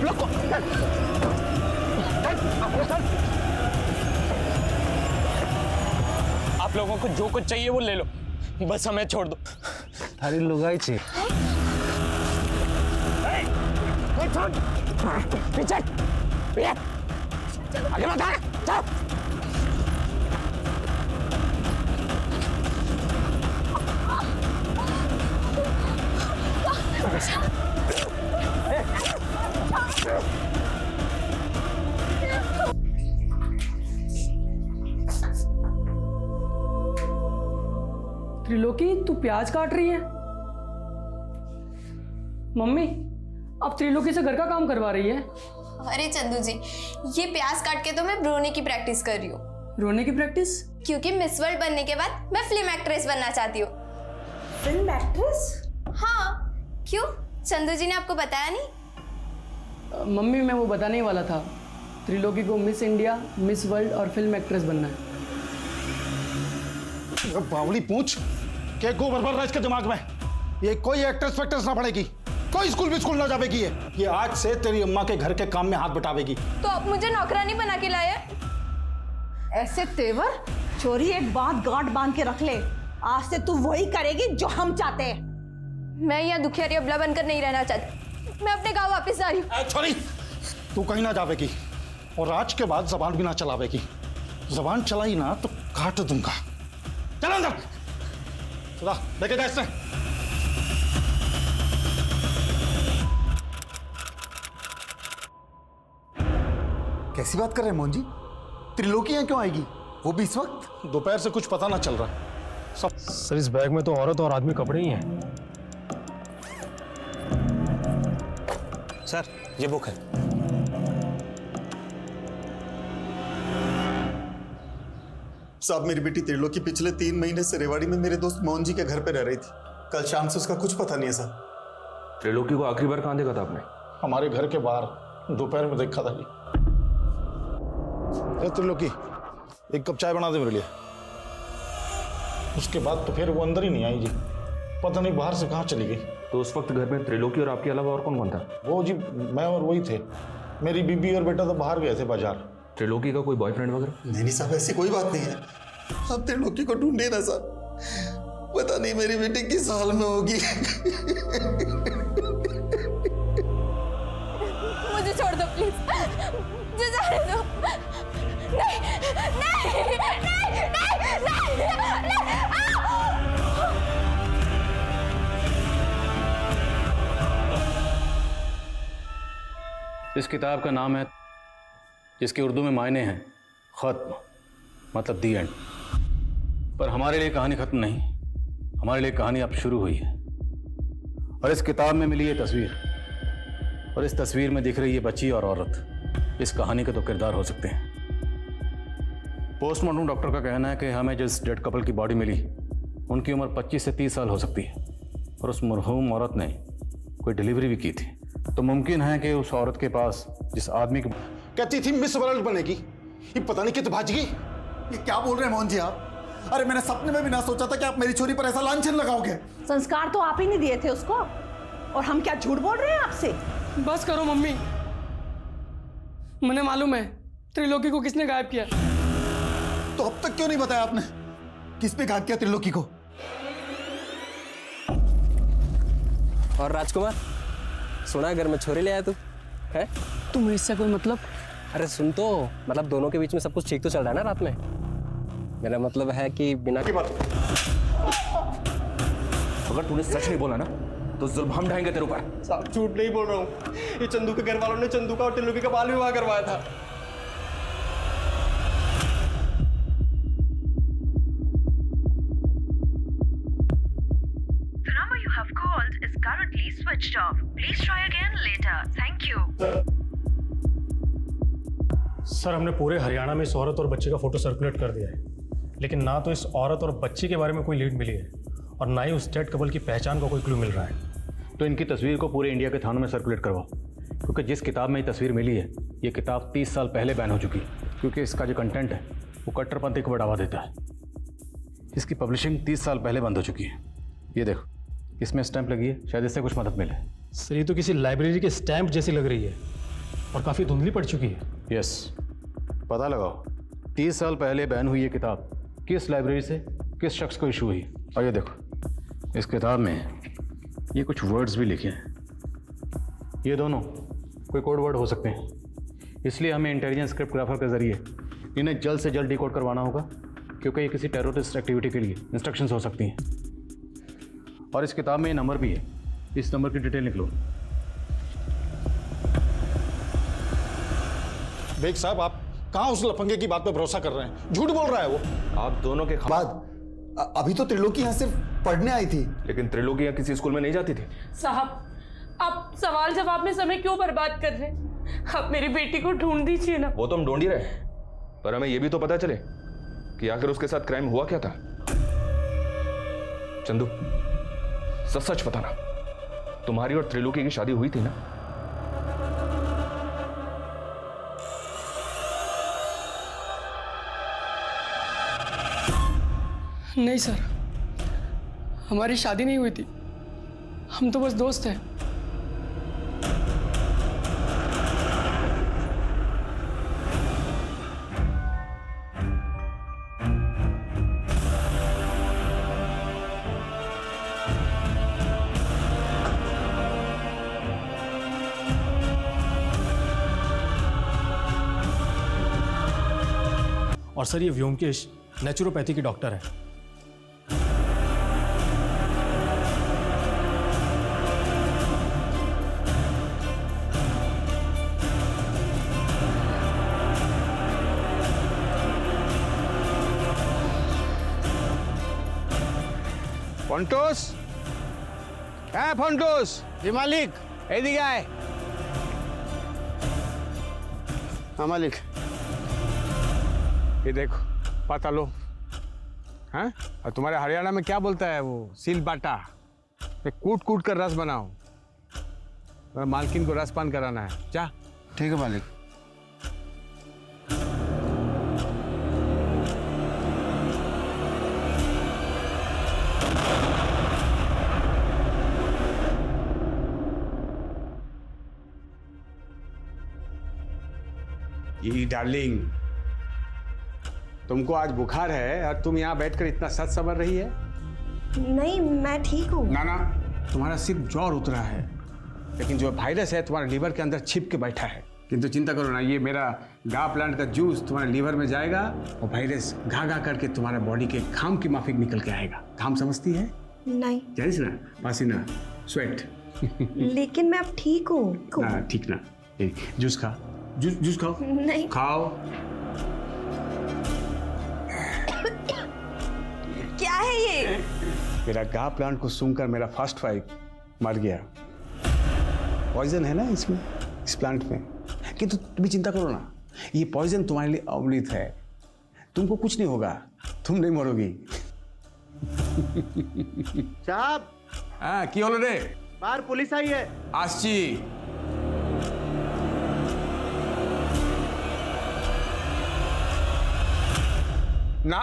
लोग को आप लोगों को जो कुछ चाहिए वो ले लो, बस हमें छोड़ दो। अरे लुगाई चाहिए। पीछे आगे मत भाग, जाओ। त्रिलोकी, तू प्याज काट रही है? मम्मी, अब त्रिलोकी से घर का काम करवा रही है? अरे चंदू जी, ये प्याज काट के तो मैं रोने की प्रैक्टिस कर रही हूँ। रोने की प्रैक्टिस? क्योंकि मिस वर्ल्ड बनने के बाद मैं फिल्म एक्ट्रेस बनना चाहती हूँ। Film actress? हाँ, क्यों? चंदू जी ने आपको बताया नहीं? मम्मी, मैं वो बताने ही वाला था। त्रिलोकी को मिस इंडिया, मिस वर्ल्ड और फिल्म एक्ट्रेस बनना है। बावली पूछ क्या गोबर भर रहा है इसके दिमाग में? ये कोई एक्ट्रेस फैक्ट्रेस ना पड़ेगी, कोई स्कूल भी स्कूल ना जाएगी। ये आज से तेरी अम्मा के घर के काम में हाथ बटावेगी। तो आप मुझे नौकरानी बना के लाए? ऐसे तेवर? चोरी, एक बात गांठ बांध के रख ले, आज से तू वही करेगी जो हम चाहते हैं। मैं यहाँ दुखियारी अबला बनकर नहीं रहना चाहती, मैं अपने गाँव वापस जा रही हूँ। छोरी, तू कहीं ना जावेगी और आज के बाद जबान भी ना चलावेगी। जबान चलाई ना तो काट दूंगा। चल अंदर, सुधा लेके जा इससे। कैसी बात कर रहे हैं मोहन जी? त्रिलोकी यहाँ क्यों आएगी, वो भी इस वक्त? दोपहर से कुछ पता ना चल रहा सब। सर, इस बैग में तो औरत और आदमी कपड़े ही हैं। सर, ये बुक है। साहब, मेरी बेटी त्रिलोकी पिछले 3 महीने से रेवाड़ी में मेरे दोस्त मोहन जी के घर पे रह रही थी। कल शाम से उसका कुछ पता नहीं है साहब। त्रिलोकी को आखिरी बार कहाँ देखा था आपने? हमारे घर के बाहर दोपहर में देखा था जी। त्रिलोकी, एक कप चाय बना दे मेरे लिए। उसके बाद तो फिर वो अंदर ही नहीं आई जी, पता नहीं बाहर से कहाँ चली गई। तो उस वक्त घर में त्रिलोकी और आपके अलावा और कौन कौन था? वो जी मैं और वही थे। मेरी बीबी और बेटा तो बाहर गए थे बाजार। त्रिलोकी का कोई बॉयफ्रेंड वगैरह? नहीं साहब, ऐसी कोई बात नहीं है। आप त्रिलोकी को ढूंढे ना साहब, पता नहीं मेरी बेटी किस हाल में होगी। मुझे छोड़ दो प्लीज, मुझे जाने दो। नहीं नहीं नहीं नहीं नहीं, नहीं। इस किताब का नाम है, जिसके उर्दू में मायने हैं खत्म, मतलब दी एंड। पर हमारे लिए कहानी खत्म नहीं, हमारे लिए कहानी अब शुरू हुई है। और इस किताब में मिली ये तस्वीर, और इस तस्वीर में दिख रही है बच्ची और औरत, इस कहानी के तो किरदार हो सकते हैं। पोस्टमार्टम डॉक्टर का कहना है कि हमें जिस डेड कपल की बॉडी मिली, उनकी उम्र 25 से 30 साल हो सकती है, और उस मरहूम औरत ने कोई डिलीवरी भी की थी। तो मुमकिन है कि उस औरत के पास जिस आदमी की कहती थी मिस वर्ल्ड बनेगी, ये पता नहीं कित भाज गई। ये क्या बोल रहे हैं मोहन जी आप? अरे मैंने सपने में भी ना सोचा था कि आप मेरी छोरी पर ऐसा लांछन लगाओगे। संस्कार तो आप ही नहीं दिए थे उसको, और हम क्या झूठ बोल रहे हैं आपसे? बस करो मम्मी, मुझे मालूम है त्रिलोकी को किसने गायब किया। तो अब तक क्यों नहीं बताया आपने? किसने गायब किया त्रिलोकी को? और राजकुमार, सुना घर में छोरी ले आया तू है? तुम्हें इससे कोई मतलब? अरे सुन तो, मतलब दोनों के बीच में सब कुछ ठीक तो चल रहा है ना रात में? मेरा मतलब है कि बिना की बात। अगर तूने सच नहीं बोला ना तो जुल्म हम ढाएंगे तेरे ऊपर। साहब, झूठ नहीं बोल रहा हूँ, ये चंदू के घर वालों ने चंदू का और त्रिलोकी का बाल विवाह करवाया था। The number you have called is currently switched off. Please try again later. Thank you. Sir, हमने पूरे हरियाणा में इस औरत और बच्चे का फोटो सर्कुलेट कर दिया है, लेकिन ना तो इस औरत और बच्ची के बारे में कोई लीड मिली है और ना ही उस डेड कपल की पहचान का कोई क्लू मिल रहा है। तो इनकी तस्वीर को पूरे इंडिया के थानों में सर्कुलेट करवाओ, क्योंकि जिस किताब में ये तस्वीर मिली है, ये किताब 30 साल पहले बैन हो चुकी है, क्योंकि इसका जो कंटेंट है वो कट्टरपंथी को बढ़ावा देता है। इसकी पब्लिशिंग 30 साल पहले बंद हो चुकी है। ये देखो, इसमें स्टैंप लगी है, शायद इससे कुछ मदद मिले। सर, ये तो किसी लाइब्रेरी के स्टैंप जैसी लग रही है। और काफ़ी धुंधली पड़ चुकी है। यस, पता लगाओ 30 साल पहले बैन हुई ये किताब किस लाइब्रेरी से किस शख्स को इशू हुई। और ये देखो, इस किताब में ये कुछ वर्ड्स भी लिखे हैं। ये दोनों कोई कोड वर्ड हो सकते हैं, इसलिए हमें इंटेलिजेंस क्रिप्टोग्राफर के जरिए इन्हें जल्द से जल्द डिकोड करवाना होगा, क्योंकि ये किसी टेररिस्ट एक्टिविटी के लिए इंस्ट्रक्शंस हो सकती हैं। और इस किताब में ये नंबर भी है, इस नंबर की डिटेल निकलो। बेग साहब, आप कहाँ उस लफंगे की बात पे भरोसा कर रहे हैं? झूठ बोल रहा है वो। आप दोनों के बाद अभी तो त्रिलोकी यहाँ सिर्फ पढ़ने आई थी। लेकिन त्रिलोकी यहाँ किसी स्कूल में नहीं जाती थी। साहब, आप सवाल जवाब में समय क्यों बर्बाद कर रहे हैं? आप मेरी बेटी को ढूंढ दीजिए ना। वो तो हम ढूंढ ही रहे हैं, पर हमें यह भी तो पता चले कि आखिर उसके साथ क्राइम हुआ क्या था। चंदू, सच सच बताना, तुम्हारी और त्रिलोकी की शादी हुई थी ना? नहीं सर, हमारी शादी नहीं हुई थी, हम तो बस दोस्त हैं। और सर, ये व्योमकेश नेचुरोपैथी की डॉक्टर है। ফন্টোস, হ্যাঁ ফন্টোস, জি মালিক, এইদিকে আয়। हाँ मालिक, ये देखो पता लो। हाँ, और तुम्हारे हरियाणा में क्या बोलता है वो? सील बाटा। कूट कूट कर रस बनाओ, मालकिन को रसपान कराना है। जा। ठीक है मालिक। ये डार्लिंग, तुमको आज बुखार है और तुम यहाँ बैठकर इतना सच समझ रही है? नहीं, मैं ठीक हूँ। ना ना, तुम्हारा सिर्फ ज्वर उतरा है, लेकिन जो वायरस है तुम्हारे लीवर के अंदर छिप के बैठा है। किंतु चिंता करो ना, ये मेरा गा प्लांट का जूस तुम्हारे लीवर में जाएगा और वायरस घा घा करके तुम्हारे बॉडी के घाम की माफिक निकल के आएगा। घाम समझती है? नहीं। जानिस ना, पसीना, स्वेट। लेकिन मैं अब ठीक हूँ। हाँ ठीक ना, जूस खा, जूस खाओ। नहीं। खाओ। क्या है ये? मेरा गा प्लांट को सूंघकर मेरा फर्स्ट वाइफ मर गया। पॉइजन है ना इसमें, इस प्लांट में। किंतु तुम भी चिंता करो ना, ये पॉइजन तुम्हारे लिए अमृत है। तुमको कुछ नहीं होगा, तुम नहीं मरोगी। साहब। हाँ, की होलो रे? बाहर पुलिस आई है। आसची। ना,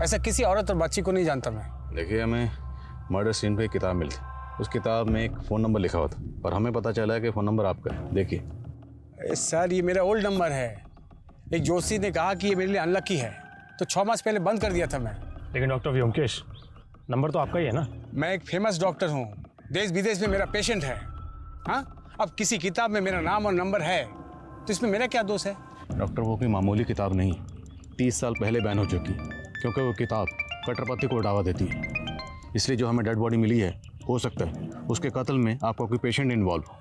ऐसा किसी औरत और बच्ची को नहीं जानता मैं। देखिए, हमें मर्डर सीन पे एक किताब मिली, उस किताब में एक फ़ोन नंबर लिखा हुआ था, पर हमें पता चला है कि फ़ोन नंबर आपका है। देखिए सर, ये मेरा ओल्ड नंबर है। एक जोशी ने कहा कि ये मेरे लिए अनलकी है, तो 6 मास पहले बंद कर दिया था मैं। लेकिन डॉक्टर व्योमकेश, नंबर तो आपका ही है ना? मैं एक फेमस डॉक्टर हूँ, देश विदेश में मेरा पेशेंट है। हाँ, अब किसी किताब में मेरा नाम और नंबर है तो इसमें मेरा क्या दोष है? डॉक्टर, वो कोई मामूली किताब नहीं, 30 साल पहले बैन हो चुकी, क्योंकि वो किताब कट्टरपंथी को बढ़ावा देती है। इसलिए जो हमें डेड बॉडी मिली है, हो सकता है उसके कत्ल में आपका कोई पेशेंट इन्वॉल्व हो।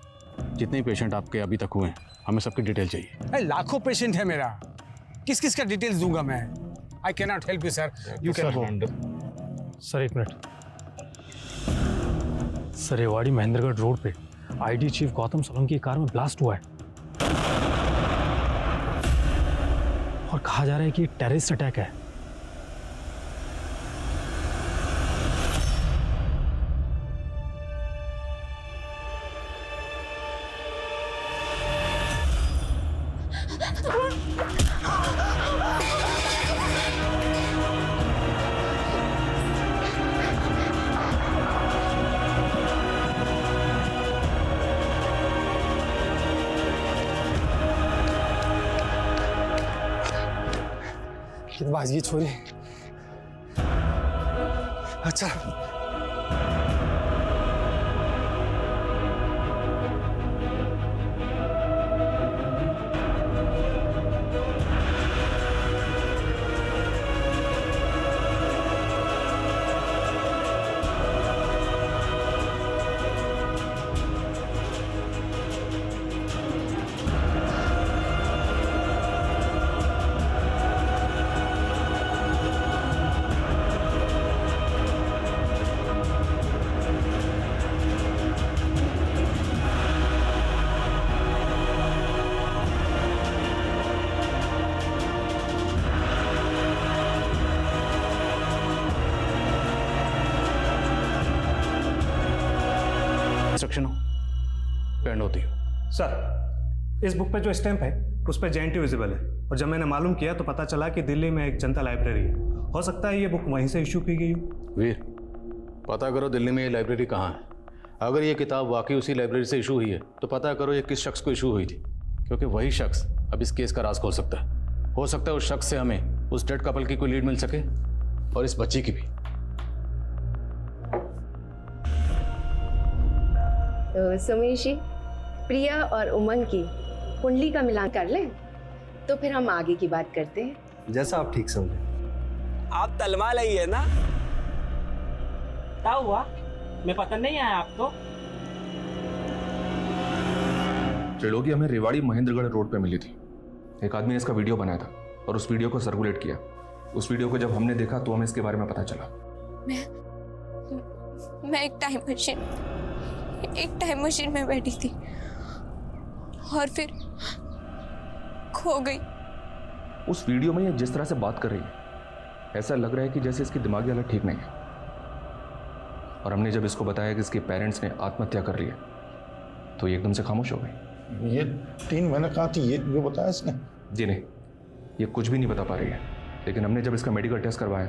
जितने पेशेंट आपके अभी तक हुए हैं, हमें सबकी डिटेल चाहिए। लाखों पेशेंट है मेरा, किस किस का डिटेल्स दूंगा मैं? I can not help you sir, you can go. Sir एक minute. Sir, Rewari Mahendragarh road पे आईडी चीफ गौतम सोलंकी की कार में ब्लास्ट हुआ है और कहा जा रहा है कि टेररिस्ट अटैक है। बाजी छोरी। अच्छा इंस्ट्रक्शन पेंड होती हो। सर, इस बुक पे जो स्टैंप है उस पर JNT विजिबल है, और जब मैंने मालूम किया तो पता चला कि दिल्ली में एक जनता लाइब्रेरी है। हो सकता है ये बुक वहीं से इशू की गई हो। वीर, पता करो दिल्ली में ये लाइब्रेरी कहाँ है। अगर ये किताब वाकई उसी लाइब्रेरी से इशू हुई है तो पता करो ये किस शख्स को इशू हुई थी, क्योंकि वही शख्स अब इस केस का राज खोल सकता है। हो सकता है उस शख्स से हमें उस डेड कपल की कोई लीड मिल सके, और इस बच्ची की भी। तो सुमेश जी, प्रिया और उमंग की कुंडली का मिलान कर लें तो फिर हम आगे की बात करते हैं। जैसा आप ठीक समझे। आप तलवा लाई है ना? क्या हुआ? मैं पता नहीं आया आपको। त्रिलोकी हमें रेवाड़ी महेंद्रगढ़ रोड पे मिली थी। एक आदमी ने इसका वीडियो बनाया था और उस वीडियो को सर्कुलेट किया। उस वीडियो को जब हमने देखा तो हमें इसके बारे में पता चला। मैं एक टाइम मशीन में बैठी थी और फिर खो गई। उस वीडियो में ये जिस तरह से बात कर रही है, ऐसा लग रहा है कि जैसे इसकी दिमागी हालत ठीक नहीं है। और हमने जब इसको बताया कि इसके पेरेंट्स ने आत्महत्या कर ली है तो ये एकदम से खामोश हो गई। ये 3 महीने कहाँ थी ये बताया इसने? जी नहीं, ये कुछ भी नहीं बता पा रही है। लेकिन हमने जब इसका मेडिकल टेस्ट करवाया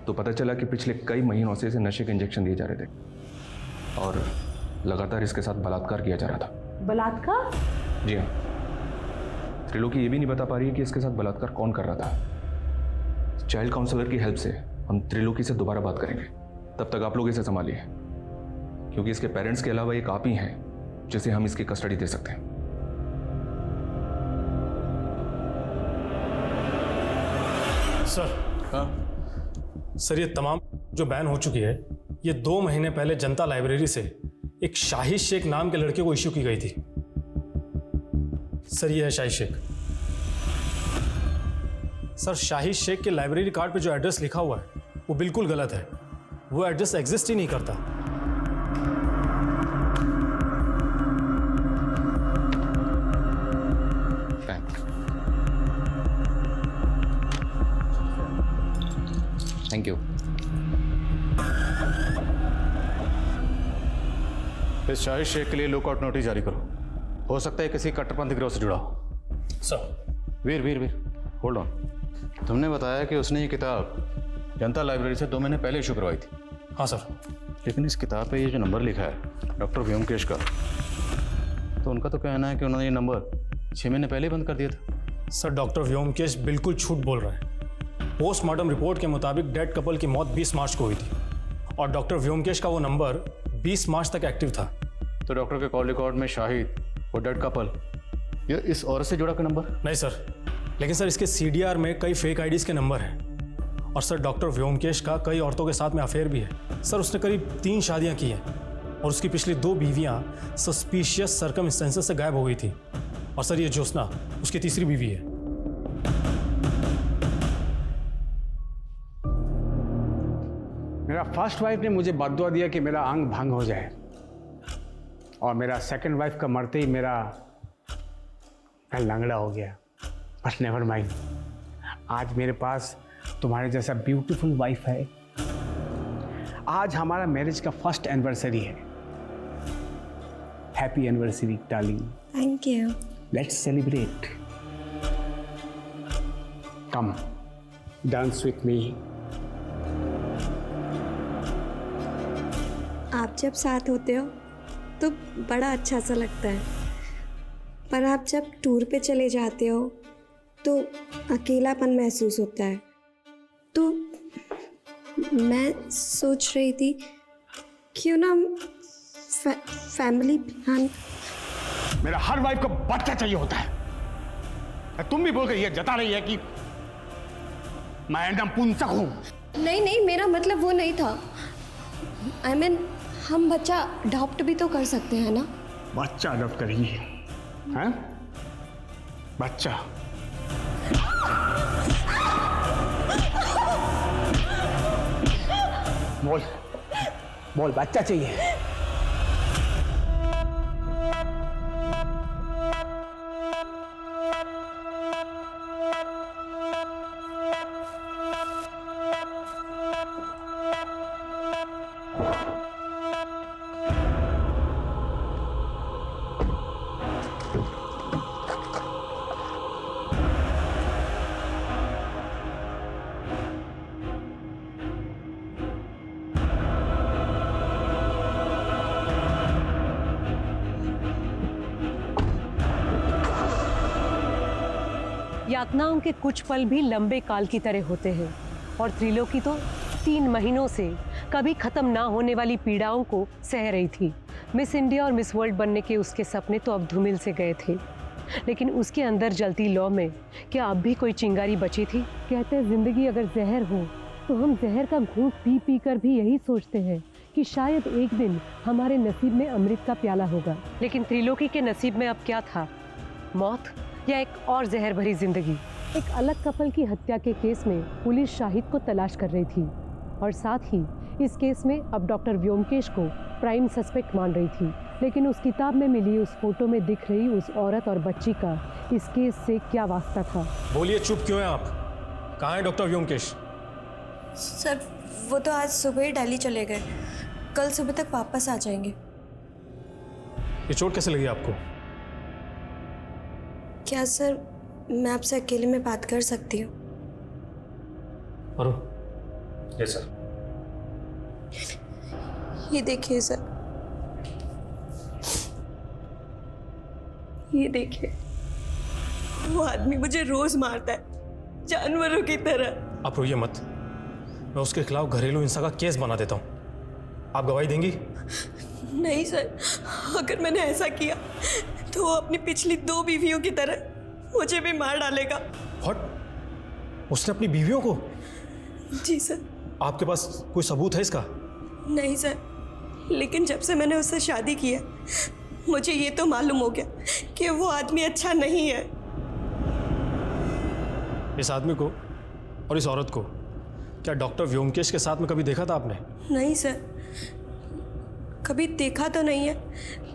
तो पता चला कि पिछले कई महीनों से इसे नशे के इंजेक्शन दिए जा रहे थे और लगातार इसके साथ बलात्कार किया जा रहा था। बलात्कार? जी हाँ। त्रिलोकी ये भी नहीं बता पा रही है कि इसके साथ बलात्कार कौन कर रहा था। चाइल्ड काउंसलर की हेल्प से हम त्रिलोकी से दोबारा बात करेंगे। तब तक आप लोग इसे संभालिए, क्योंकि इसके पेरेंट्स के अलावा एक आप ही हैं जिसे हम इसकी कस्टडी दे सकते हैं। सर, हाँ सर, ये तमाम जो बैन हो चुकी है ये 2 महीने पहले जनता लाइब्रेरी से एक शाहिद शेख नाम के लड़के को इश्यू की गई थी। सर, ये है शाहिद शेख। सर, शाहिद शेख के लाइब्रेरी कार्ड पे जो एड्रेस लिखा हुआ है वो बिल्कुल गलत है। वो एड्रेस एग्जिस्ट ही नहीं करता। Thank you. इस शाहिद शेख के लिए लुकआउट नोटिस जारी करो। हो सकता है किसी कट्टरपंथी गिरोह से जुड़ा हो। सर। Veer hold on. तुमने बताया कि उसने ये किताब जनता लाइब्रेरी से 2 महीने पहले इशू करवाई थी। हाँ सर। लेकिन इस किताब पे ये जो नंबर लिखा है डॉक्टर व्योमकेश का, तो उनका तो कहना है कि उन्होंने ये नंबर 6 महीने पहले ही बंद कर दिया था। सर, डॉक्टर व्योमकेश बिल्कुल झूठ बोल रहा है। पोस्टमार्टम रिपोर्ट के मुताबिक डेड कपल की मौत 20 मार्च को हुई थी और डॉक्टर व्योमकेश का वो नंबर 20 मार्च तक एक्टिव था। तो डॉक्टर के कॉल रिकॉर्ड में शाहिद वो डेड कपल ये इस औरत से जुड़ा का नंबर? नहीं सर, लेकिन सर इसके CDR में कई फेक आईडीज के नंबर हैं। और सर, डॉक्टर व्योमकेश का कई औरतों के साथ में अफेयर भी है। सर, उसने करीब 3 शादियां की हैं और उसकी पिछली 2 बीवियां सस्पिशियस सर्कमस्टेंसेस से गायब हो गई थी। और सर, ये ज्योत्सना उसकी तीसरी बीवी है। मेरा फर्स्ट वाइफ ने मुझे बददुआ दिया कि मेरा अंग भंग हो जाए, और मेरा सेकंड वाइफ का मरते ही मैं लंगड़ा हो गया। बट नेवर माइंड, आज मेरे पास तुम्हारे जैसा ब्यूटीफुल वाइफ है। आज हमारा मैरिज का फर्स्ट एनिवर्सरी है। Happy anniversary darling. Thank you. Let's celebrate. Come dance with me. आप जब साथ होते हो तो बड़ा अच्छा सा लगता है, पर आप जब टूर पे चले जाते हो तो अकेलापन महसूस होता है। तो मैं सोच रही थी क्यों ना फैमिली प्लान। मेरा हर वाइफ को बच्चा चाहिए होता है। तुम भी बोल के ये जता रही है कि मैं एकदम पुंसक हूं। नहीं, मेरा मतलब वो नहीं था। I mean, हम बच्चा अडॉप्ट भी तो कर सकते हैं ना। बच्चा अडॉप्ट करेंगी? हैं? बच्चा? बोल बच्चा चाहिए। यातनाओं के कुछ पल भी लंबे काल की तरह होते हैं और त्रिलोकी तो 3 महीनों से कभी खत्म ना होने वाली पीड़ाओं को सह रही थी। मिस इंडिया और मिस वर्ल्ड बनने के उसके सपने तो अब धूमिल से गए थे, लेकिन उसके अंदर जलती लौ में क्या अब भी कोई चिंगारी बची थी? कहते हैं जिंदगी अगर जहर हो तो हम जहर का घूंट पी पी कर भी यही सोचते हैं कि शायद एक दिन हमारे नसीब में अमृत का प्याला होगा। लेकिन त्रिलोकी के नसीब में अब क्या था? मौत या एक और जहर भरी जिंदगी? एक अलग कपल की हत्या के केस में पुलिस शाहिद को तलाश कर रही थी और साथ ही इस केस में अब डॉक्टर व्योमकेश को प्राइम सस्पेक्ट मान रही थी। लेकिन उस किताब में मिली उस फोटो में दिख रही उस औरत और बच्ची का इस केस से क्या वास्ता था? बोलिए, चुप क्यों हैं आप? कहाँ है डॉक्टर व्योमकेश? सर वो तो आज सुबह ही दिल्ली चले गए, कल सुबह तक वापस आ जाएंगे। ये चोट कैसे लगी आपको? क्या सर मैं आपसे अकेले में बात कर सकती हूँ? Yes sir. ये देखिए सर, ये देखिए, वो आदमी मुझे रोज मारता है जानवरों की तरह। आप रोइए मत, मैं उसके खिलाफ घरेलू हिंसा का केस बना देता हूँ। आप गवाही देंगी? नहीं सर, अगर मैंने ऐसा किया तो वो अपनी पिछली 2 बीवियों की तरह मुझे भी मार डालेगा। व्हाट? उसने अपनी बीवियों को? जी सर। आपके पास कोई सबूत है इसका? नहीं सर, लेकिन जब से मैंने उससे शादी की है मुझे ये तो मालूम हो गया कि वो आदमी अच्छा नहीं है। इस आदमी को और इस औरत को क्या डॉक्टर व्योमकेश के साथ में कभी देखा था आपने? नहीं सर, कभी देखा तो नहीं है,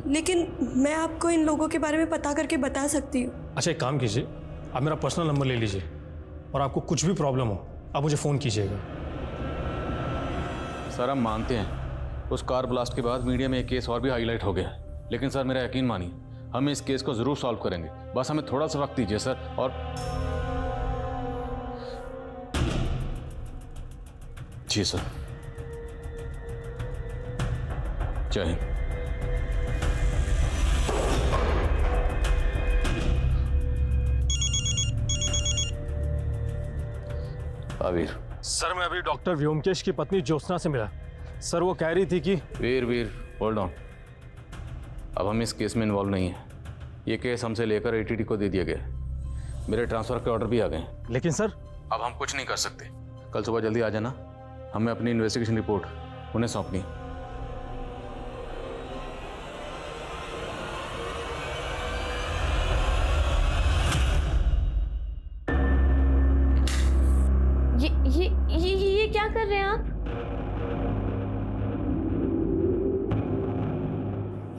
लेकिन मैं आपको इन लोगों के बारे में पता करके बता सकती हूँ। अच्छा, एक काम कीजिए, आप मेरा पर्सनल नंबर ले लीजिए और आपको कुछ भी प्रॉब्लम हो आप मुझे फ़ोन कीजिएगा। सर हम मानते हैं उस कार ब्लास्ट के बाद मीडिया में एक केस और भी हाईलाइट हो गया, लेकिन सर मेरा यकीन मानिए हम इस केस को ज़रूर सॉल्व करेंगे। बस हमें थोड़ा सा वक्त दीजिए सर। और जी सर, जय हिंद। वीर सर, मैं अभी डॉक्टर व्योमकेश की पत्नी ज्योत्सना से मिला। सर वो कह रही थी कि वीर होल्ड ऑन, अब हम इस केस में इन्वॉल्व नहीं हैं। ये केस हमसे लेकर एटीटी को दे दिया गया, मेरे ट्रांसफ़र के ऑर्डर भी आ गए। लेकिन सर अब हम कुछ नहीं कर सकते। कल सुबह जल्दी आ जाना, हमें अपनी इन्वेस्टिगेशन रिपोर्ट उन्हें सौंपनी। ये क्या कर रहे हैं आप?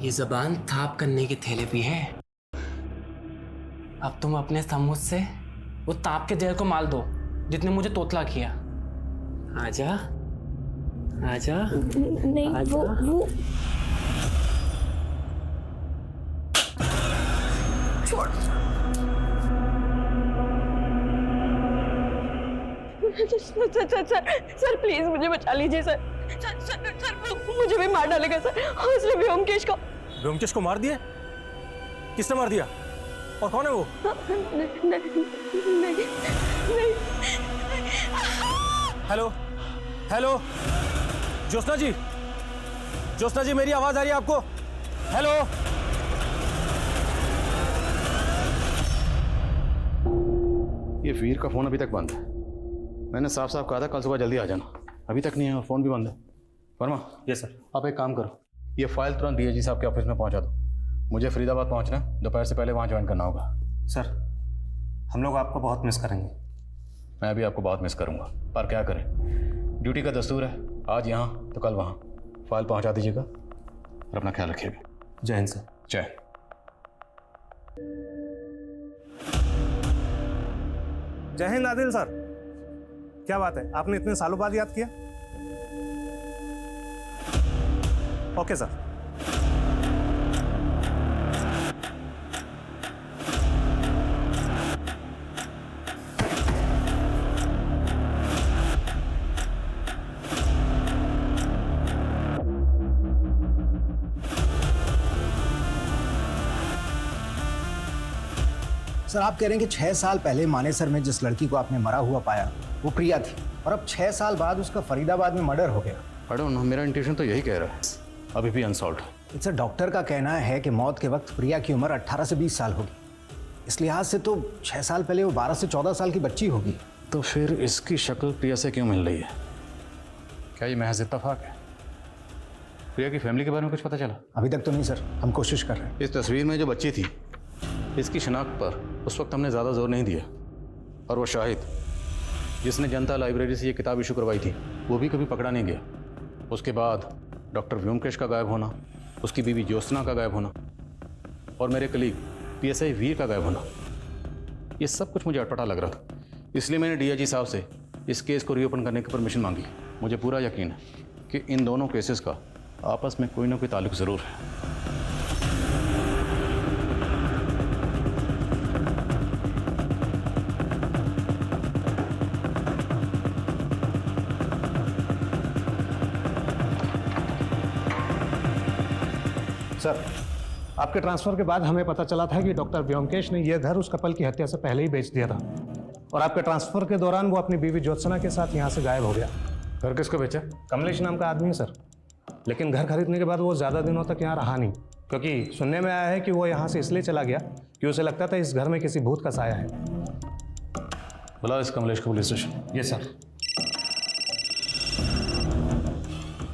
ये जबान थाप करने के थैले भी है। अब तुम अपने समूह से वो ताप के जहर को माल दो जितने मुझे तोतला किया। आजा आजा। नहीं आजा। वो छोड़। सर प्लीज मुझे बचा लीजिए सर। सर वो मुझे भी मार डालेगा सर, और इसलिए व्योमकेश को मार दिया? किसने मार दिया? और कौन है वो? नहीं। हेलो हेलो, ज्योत्सना जी, ज्योत्सना जी, मेरी आवाज आ रही है आपको? हेलो। ये वीर का फोन अभी तक बंद है। मैंने साफ साफ कहा था कल सुबह जल्दी आ जाना, अभी तक नहीं है और फोन भी बंद है। वर्मा। Yes sir. आप एक काम करो, ये फाइल तुरंत डीआईजी साहब के ऑफिस में पहुंचा दो। मुझे फरीदाबाद पहुंचना है, दोपहर से पहले वहां ज्वाइन करना होगा। सर, हम लोग आपको बहुत मिस करेंगे। मैं भी आपको बहुत मिस करूंगा, पर क्या करें, ड्यूटी का दस्तूर है, आज यहाँ तो कल वहाँ। फाइल पहुंचा दीजिएगा और अपना ख्याल रखिएगा। जय हिंद सर। जय। जय हिंद आदिल सर, क्या बात है, आपने इतने सालों बाद याद किया? Okay sir. सर, आप कह रहे हैं कि 6 साल पहले मानेसर में जिस लड़की को आपने मरा हुआ पाया वो प्रिया थी, और अब 6 साल बाद उसका फरीदाबाद में मर्डर हो गया। आई डोंट नो, मेरा इंट्यूशन तो यही कह रहा है, अभी भी अनसॉल्व्ड है। सर, डॉक्टर का कहना है कि मौत के वक्त प्रिया की उम्र 18 से 20 साल होगी। इस लिहाज से तो 6 साल पहले वो 12 से 14 साल की बच्ची होगी। तो फिर इसकी शक्ल प्रिया से क्यों मिल रही है? क्या ये महज इत्तेफाक है? प्रिया की फैमिली के बारे में कुछ पता चला? अभी तक तो नहीं सर, हम कोशिश कर रहे हैं। इस तस्वीर में जो बच्ची थी, इसकी शिनाख्त पर उस वक्त हमने ज़्यादा जोर नहीं दिया, और वो शाहिद जिसने जनता लाइब्रेरी से ये किताब इशू करवाई थी वो भी कभी पकड़ा नहीं गया। उसके बाद डॉक्टर व्योमकेश का गायब होना, उसकी बीवी ज्योत्सना का गायब होना और मेरे कलीग पीएसआई वीर का गायब होना, ये सब कुछ मुझे अटपटा लग रहा था। इसलिए मैंने डीआईजी साहब से इस केस को रीओपन करने की परमिशन मांगी। मुझे पूरा यकीन है कि इन दोनों केसेस का आपस में कोई ना कोई ताल्लुक ज़रूर है। सर, आपके ट्रांसफर के बाद हमें पता चला था कि डॉक्टर व्योमकेश ने यह घर उस कपल की हत्या से पहले ही बेच दिया था, और आपके ट्रांसफर के दौरान वो अपनी बीवी ज्योत्सना के साथ यहाँ से गायब हो गया। घर किसको बेचा? कमलेश नाम का आदमी है सर, लेकिन घर खरीदने के बाद वो ज़्यादा दिनों तक यहाँ रहा नहीं, क्योंकि सुनने में आया है कि वो यहाँ से इसलिए चला गया कि उसे लगता था इस घर में किसी भूत का साया है। बुला इस कमलेश को पुलिस स्टेशन। Yes sir.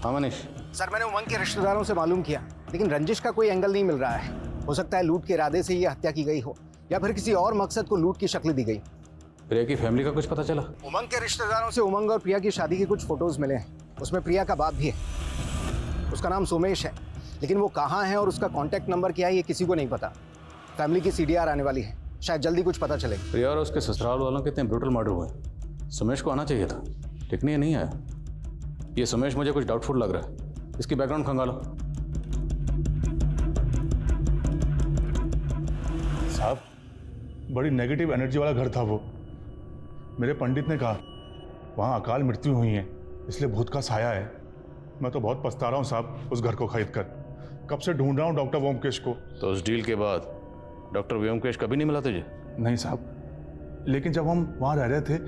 हाँ मनीष। सर, मैंने उमंग के रिश्तेदारों से मालूम किया, लेकिन रंजिश का कोई एंगल नहीं मिल रहा है। हो सकता है लूट के इरादे से ये हत्या की गई हो, या फिर किसी और मकसद को लूट की शक्ल दी गई। प्रिया की फैमिली का कुछ पता चला? उमंग के रिश्तेदारों से उमंग और प्रिया की शादी के कुछ फोटोज मिले हैं, उसमें प्रिया का बाप भी है। उसका नाम सोमेश है, लेकिन वो कहाँ है और उसका कॉन्टैक्ट नंबर क्या है ये किसी को नहीं पता। फैमिली की सीडीआर आने वाली है, शायद जल्दी कुछ पता चले। प्रिया और उसके ससुराल वालों के इतने ब्रूटल मर्डर हुए, सुमेश को आना चाहिए था, लेकिन ये नहीं आया। ये सुमेश मुझे कुछ डाउटफुल लग रहा है, इसकी बैकग्राउंड खंगालो। साहब, बड़ी नेगेटिव एनर्जी वाला घर था वो। मेरे पंडित ने कहा वहाँ अकाल मृत्यु हुई है, इसलिए भूत का साया है। मैं तो बहुत पछता रहा हूँ साहब उस घर को खरीद कर। कब से ढूंढ रहा हूँ डॉक्टर व्योमकेश को। तो उस डील के बाद डॉक्टर व्योमकेश कभी नहीं मिला तुझे? नहीं साहब, लेकिन जब हम वहाँ रह रहे थे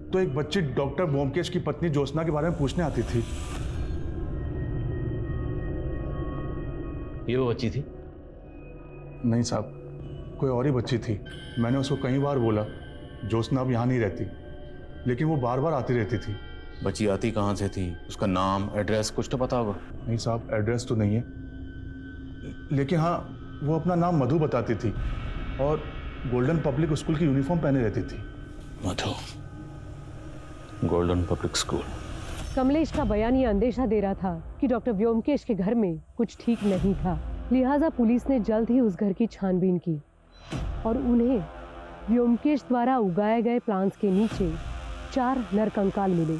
तो एक बच्ची डॉक्टर व्योमकेश की पत्नी ज्योत्सना के बारे में पूछने आती थी। ये वो बच्ची थी? नहीं साहब, कोई और ही बच्ची थी। मैंने उसको कई बार बोला ज्योत्सना अब यहाँ नहीं रहती, लेकिन वो बार बार आती रहती थी। बच्ची आती कहाँ से थी? उसका नाम, एड्रेस कुछ तो पता होगा? नहीं साहब, एड्रेस तो नहीं है, लेकिन हाँ वो अपना नाम मधु बताती थी और गोल्डन पब्लिक स्कूल की यूनिफॉर्म पहने रहती थी। मधु, गोल्डन पब्लिक स्कूल। कमलेश का बयान ये अंदेशा दे रहा था कि डॉक्टर व्योमकेश के घर में कुछ ठीक नहीं था, लिहाजा पुलिस ने जल्द ही उस घर की छानबीन की और उन्हें व्योमकेश द्वारा उगाए गए प्लांट्स के नीचे 4 नरकंकाल मिले।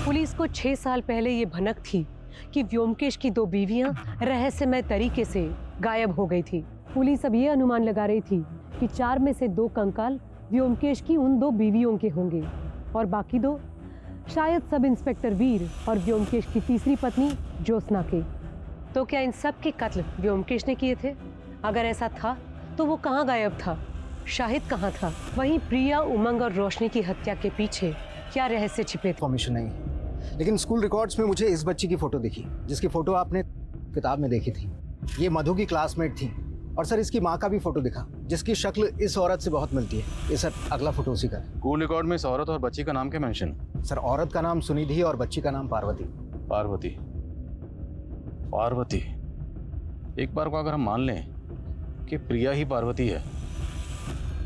पुलिस को 6 साल पहले ये भनक थी कि व्योमकेश की 2 बीवियां रहस्यमय तरीके से गायब हो गई थी। पुलिस अब ये अनुमान लगा रही थी कि 4 में से 2 कंकाल व्योमकेश की उन 2 बीवियों के होंगे और बाकी 2 शायद सब इंस्पेक्टर वीर और व्योमकेश की तीसरी पत्नी ज्योत्सना के। तो क्या इन सब के कत्ल व्योमकेश ने किए थे? अगर ऐसा था तो वो कहाँ गायब था? शाहिद कहाँ था? वहीं प्रिया, उमंग और रोशनी की हत्या के पीछे क्या रहस्य छिपे थे? इन्फॉर्मेशन नहीं, लेकिन स्कूल रिकॉर्ड्स में मुझे इस बच्ची की फोटो दिखी, जिसकी फोटो आपने किताब में देखी थी। ये मधु की क्लासमेट थी। और सर इसकी माँ का भी फोटो दिखा, जिसकी शक्ल इस औरत से बहुत मिलती है। ये सर अगला फोटो उसी का है। स्कूल रिकॉर्ड में इस औरत और बच्ची का नाम क्या मेंशन? सर औरत का नाम सुनिधि और बच्ची का नाम पार्वती। पार्वती। पार्वती। एक बार को अगर हम मान लें कि प्रिया ही पार्वती है,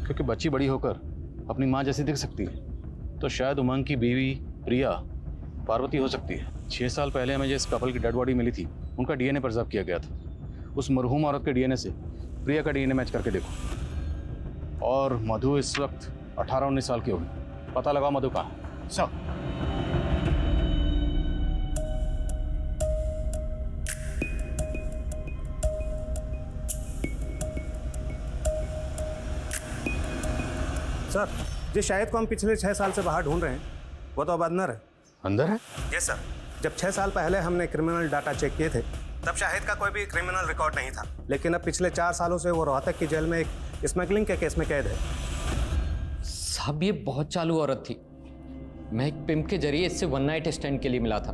क्योंकि बच्ची बड़ी होकर अपनी माँ जैसी दिख सकती है, तो शायद उमंग की बीवी प्रिया पार्वती हो सकती है। 6 साल पहले हमें जिस कपल की डेड बॉडी मिली थी, उनका डीएनए प्रिजर्व किया गया था। उस मरहूम औरत के डीएनए से प्रिया का डीएनए मैच करके देखो। और मधु इस वक्त 18-19 साल की होगी। पता लगाओ मधु कहाँ है। सर सर, जिस शाहिद को हम पिछले 6 साल से बाहर ढूंढ रहे हैं, वो तो अब अंदर है। अंदर है? Yes sir. जब 6 साल पहले हमने क्रिमिनल डाटा चेक किए थे, तब शाहिद का कोई भी क्रिमिनल रिकॉर्ड नहीं था। लेकिन अब पिछले 4 सालों से वो रोहतक की जेल में एक स्मगलिंग के केस में कैद है। साहब ये बहुत चालू औरत थी। मैं एक पिम्प के जरिए इससे 1 नाइट स्टैंड के लिए मिला था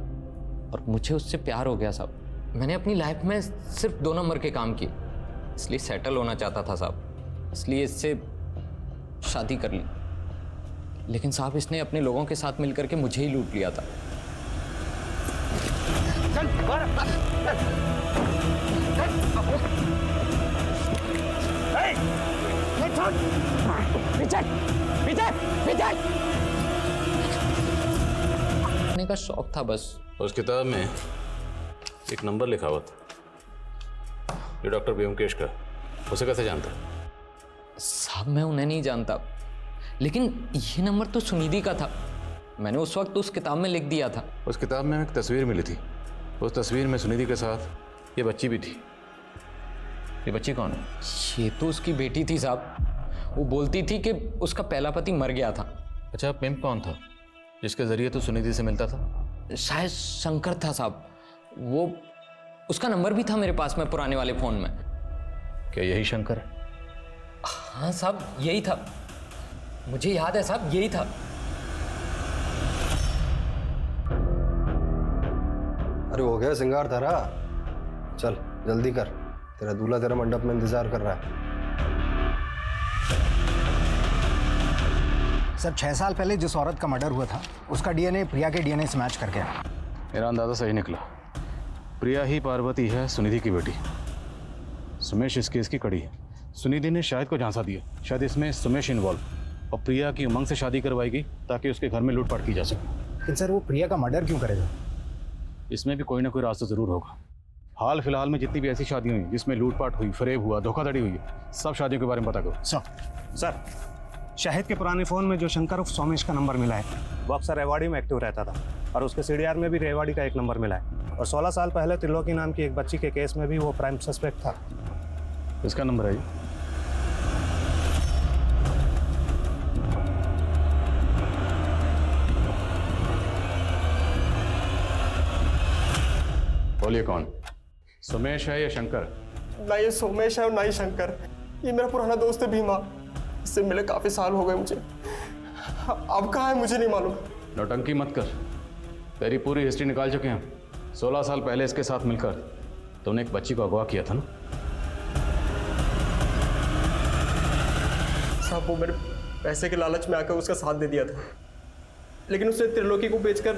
और मुझे उससे प्यार हो गया साहब। मैंने अपनी लाइफ में सिर्फ 2 नंबर के काम किए, इसलिए सेटल होना चाहता था साहब, इसलिए इससे शादी कर ली। लेकिन साहब इसने अपने लोगों के साथ मिलकर के मुझे ही लूट लिया था। का शौक था बस। उस किताब में एक नंबर लिखा हुआ था, ये डॉक्टर व्योमकेश का। उसे कैसे जानता? साहब मैं उन्हें नहीं जानता, लेकिन ये नंबर तो सुनिधि का था। मैंने उस वक्त उस किताब में लिख दिया था। उस किताब में एक तस्वीर मिली थी। उस तस्वीर में सुनिधि के साथ ये बच्ची भी थी। ये बच्ची कौन है? ये तो उसकी बेटी थी साहब। वो बोलती थी कि उसका पहला पति मर गया था। अच्छा, पिम्प कौन था जिसके जरिए तो सुनिधि से मिलता था? शायद शंकर था साहब। वो उसका नंबर भी था मेरे पास में पुराने वाले फ़ोन में। क्या यही शंकर है? हाँ साहब यही था, मुझे याद है साहब यही था। अरे हो गया सिंगार धारा, चल जल्दी कर, तेरा दूल्हा तेरा मंडप में इंतजार कर रहा है। सर 6 साल पहले जिस औरत का मर्डर हुआ था, उसका डीएनए प्रिया के डीएनए से मैच कर गया। मेरा अंदाजा सही निकला। प्रिया ही पार्वती है, सुनिधि की बेटी। सुमेश इस केस की कड़ी है। सुनिधि ने शाहिद को झांसा दिया, शायद इसमें सुमेश इन्वॉल्व, और प्रिया की उमंग से शादी करवाएगी ताकि उसके घर में लूटपाट की जा सके। लेकिन सर वो प्रिया का मर्डर क्यों करेगा? इसमें भी कोई ना कोई रास्ता जरूर होगा। हाल फिलहाल में जितनी भी ऐसी शादियां हुई जिसमें लूटपाट हुई, फरेब हुआ, धोखाधड़ी हुई, सब शादियों के बारे में पता करो। सर शाहिद के पुराने फ़ोन में जो शंकर उर्फ सोमेश का नंबर मिला है, वो अक्सर रेवाड़ी में एक्टिव रहता था, और उसके सीडीआर में भी रेवाड़ी का एक नंबर मिला है। और 16 साल पहले त्रिलोकी नाम की एक बच्ची के केस में भी वो प्राइम सस्पेक्ट था। इसका नंबर है ये? बोलिए कौन? सुमेश है या शंकर? ना ये सोमेश है और ना ही शंकर। ये मेरा पुराना दोस्त है भीमा, इससे मिले काफी साल हो गए मुझे। अब कहाँ है मुझे नहीं मालूम। नौटंकी मत कर, तेरी पूरी हिस्ट्री निकाल चुके हैं। 16 साल पहले इसके साथ मिलकर तुमने एक बच्ची को अगवा किया था ना? साहब वो मेरे पैसे के लालच में आकर उसका साथ दे दिया था, लेकिन उसने त्रिलोकी को बेचकर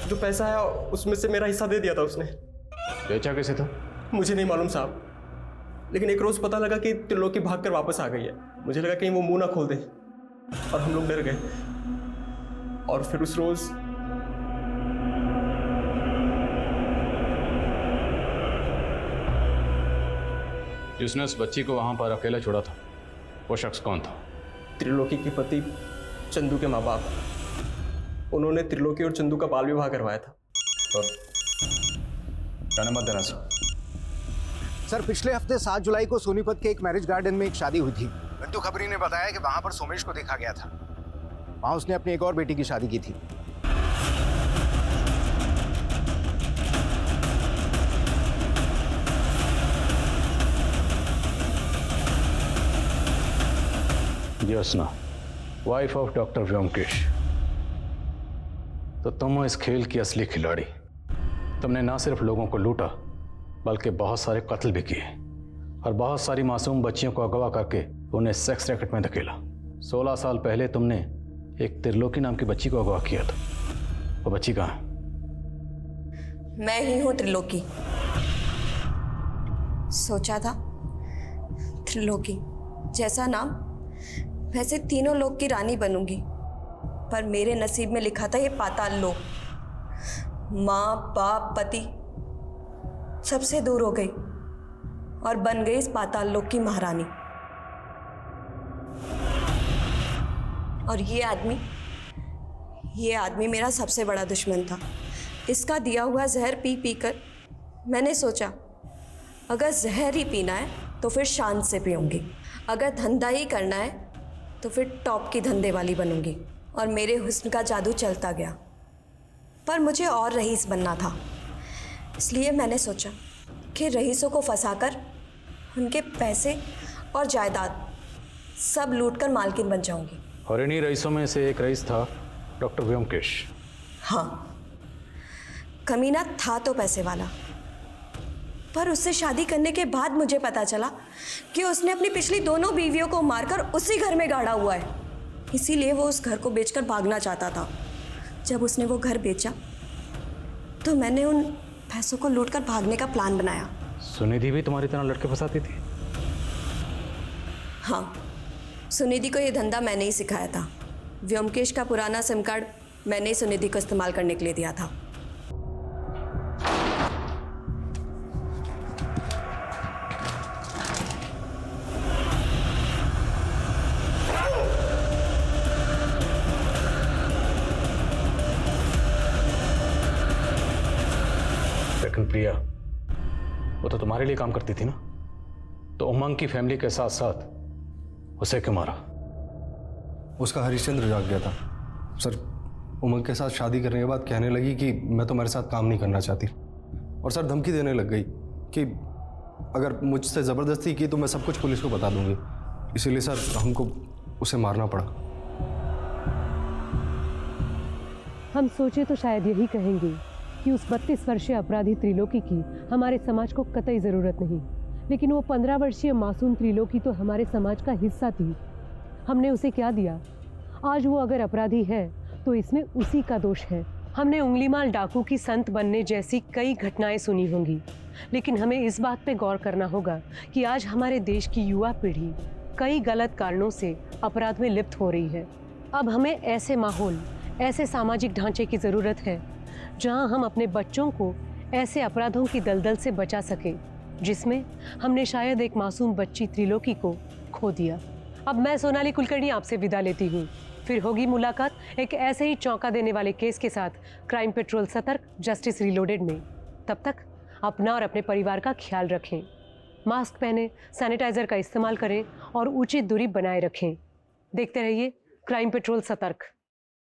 जो पैसा है उसमें से मेरा हिस्सा दे दिया था उसने। बेचा कैसे था? मुझे नहीं मालूम साहब, लेकिन एक रोज पता लगा कि त्रिलोकी भागकर वापस आ गई है। मुझे लगा कहीं वो मुंह ना खोल दे, और हम लोग डर गए। और फिर उस रोज जिसने उस बच्ची को वहां पर अकेला छोड़ा था, वो शख्स कौन था? त्रिलोकी के पति चंदू के माँ बाप। उन्होंने त्रिलोकी और चंदू का बाल विवाह करवाया था। और जाने मत देना सर पिछले हफ्ते 7 जुलाई को सोनीपत के एक मैरिज गार्डन में एक शादी हुई थी। बिंदु खबरी ने बताया कि वहां पर सोमेश को देखा गया था। वहां उसने अपनी एक और बेटी की शादी की थी। Jyotsna, wife of doctor Byomkesh. तो तुम हो इस खेल की असली खिलाड़ी। तुमने ना सिर्फ लोगों को लूटा बल्कि बहुत सारे कत्ल भी किए और बहुत सारी मासूम बच्चियों को अगवा करके उन्हें सेक्स रैकेट में धकेला। 16 साल पहले तुमने एक त्रिलोकी नाम की बच्ची को अगवा किया था। वो बच्ची कहाँ है? मैं ही हूं त्रिलोकी। सोचा था त्रिलोकी जैसा नाम वैसे तीनों लोक की रानी बनूंगी, पर मेरे नसीब में लिखा था ये पाताल लोक। माँ बाप पति सबसे दूर हो गई और बन गई इस पाताल लोक की महारानी। और ये आदमी मेरा सबसे बड़ा दुश्मन था। इसका दिया हुआ जहर पी पी कर मैंने सोचा अगर जहर ही पीना है तो फिर शान से पीऊँगी, अगर धंधा ही करना है तो फिर टॉप की धंधे वाली बनूंगी। और मेरे हुस्न का जादू चलता गया, पर मुझे और रईस बनना था। इसलिए मैंने सोचा कि रईसों को फंसाकर उनके पैसे और जायदाद सब लूटकर मालकिन बन जाऊंगी। और इन्हीं रईसों में से एक रईस था डॉक्टर व्योमकेश। हाँ, कमीना था तो पैसे वाला, पर उससे शादी करने के बाद मुझे पता चला कि उसने अपनी पिछली दोनों बीवियों को मारकर उसी घर में गाड़ा हुआ है। इसीलिए वो उस घर को बेचकर भागना चाहता था। जब उसने वो घर बेचा तो मैंने उन पैसों को लूटकर भागने का प्लान बनाया। सुनिधि भी तुम्हारी तरह लड़के फंसाती थी? हाँ, सुनिधि को ये धंधा मैंने ही सिखाया था। व्योमकेश का पुराना सिम कार्ड मैंने ही सुनिधि को इस्तेमाल करने के लिए दिया था। लेकिन प्रिया, वो तो तुम्हारे लिए काम करती थी ना, तो उमंग की फैमिली के साथ साथ उसे क्यों मारा? उसका हरिश्चंद्र जाग गया था सर। उमंग के साथ शादी करने के बाद कहने लगी कि मैं तुम्हारे साथ काम नहीं करना चाहती, और सर धमकी देने लग गई कि अगर मुझसे ज़बरदस्ती की तो मैं सब कुछ पुलिस को बता दूंगी। इसीलिए सर हमको उसे मारना पड़ा। हम सोचे तो शायद यही कहेंगे कि उस 32 वर्षीय अपराधी त्रिलोकी की हमारे समाज को कतई ज़रूरत नहीं, लेकिन वो 15 वर्षीय मासूम त्रिलोकी तो हमारे समाज का हिस्सा थी। हमने उसे क्या दिया? आज वो अगर अपराधी है तो इसमें उसी का दोष है। हमने उंगलीमाल डाकू की संत बनने जैसी कई घटनाएं सुनी होंगी, लेकिन हमें इस बात पे गौर करना होगा कि आज हमारे देश की युवा पीढ़ी कई गलत कारणों से अपराध में लिप्त हो रही है। अब हमें ऐसे माहौल, ऐसे सामाजिक ढांचे की ज़रूरत है जहां हम अपने बच्चों को ऐसे अपराधों की दलदल से बचा सकें जिसमें हमने शायद एक मासूम बच्ची त्रिलोकी को खो दिया। अब मैं सोनाली कुलकर्णी आपसे विदा लेती हूँ। फिर होगी मुलाकात एक ऐसे ही चौंका देने वाले केस के साथ क्राइम पेट्रोल सतर्क जस्टिस रिलोडेड में। तब तक अपना और अपने परिवार का ख्याल रखें, मास्क पहनें, सैनिटाइजर का इस्तेमाल करें और उचित दूरी बनाए रखें। देखते रहिए क्राइम पेट्रोल सतर्क।